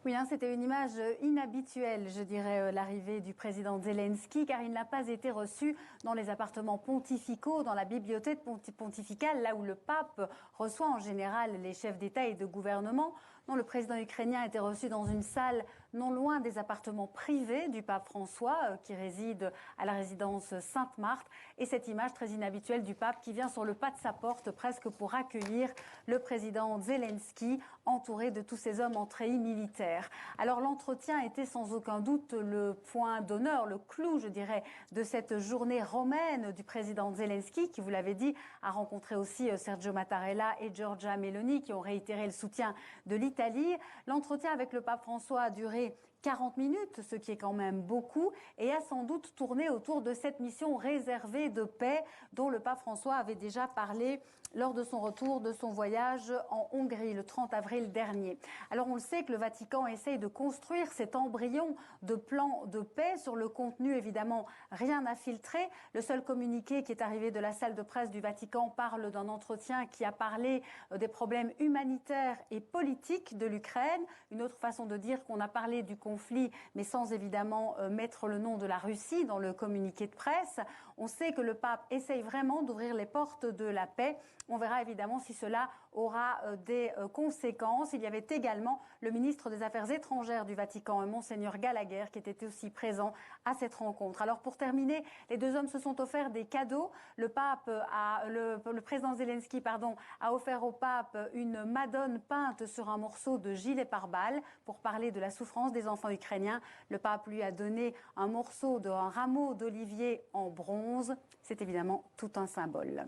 Oui, c'était une image inhabituelle, je dirais, l'arrivée du président Zelensky, car il n'a pas été reçu dans les appartements pontificaux, dans la bibliothèque pontificale, là où le pape reçoit en général les chefs d'État et de gouvernement. Non, le président ukrainien a été reçu dans une salle non loin des appartements privés du pape François, qui réside à la résidence Sainte-Marthe. Et cette image très inhabituelle du pape qui vient sur le pas de sa porte presque pour accueillir le président Zelensky, entouré de tous ces hommes en treillis militaires. Alors l'entretien était sans aucun doute le point d'honneur, le clou, je dirais, de cette journée romaine du président Zelensky, qui, vous l'avez dit, a rencontré aussi Sergio Mattarella et Giorgia Meloni, qui ont réitéré le soutien de l'Italie. L'entretien avec le pape François a duré 40 minutes, ce qui est quand même beaucoup, et a sans doute tourné autour de cette mission réservée de paix dont le pape François avait déjà parlé lors de son retour de son voyage en Hongrie le 30 avril dernier. Alors on le sait que le Vatican essaye de construire cet embryon de plan de paix. Sur le contenu, évidemment, rien n'a filtré. Le seul communiqué qui est arrivé de la salle de presse du Vatican parle d'un entretien qui a parlé des problèmes humanitaires et politiques de l'Ukraine. Une autre façon de dire qu'on a parlé du conflit, mais sans évidemment mettre le nom de la Russie dans le communiqué de presse. On sait que le pape essaye vraiment d'ouvrir les portes de la paix. On verra évidemment si cela aura des conséquences. Il y avait également le ministre des Affaires étrangères du Vatican, Monseigneur Gallagher, qui était aussi présent à cette rencontre. Alors pour terminer, les deux hommes se sont offerts des cadeaux. Le président Zelensky a offert au pape une madone peinte sur un morceau de gilet pare-balles pour parler de la souffrance des enfants ukrainiens. Le pape lui a donné un rameau d'olivier en bronze. C'est évidemment tout un symbole.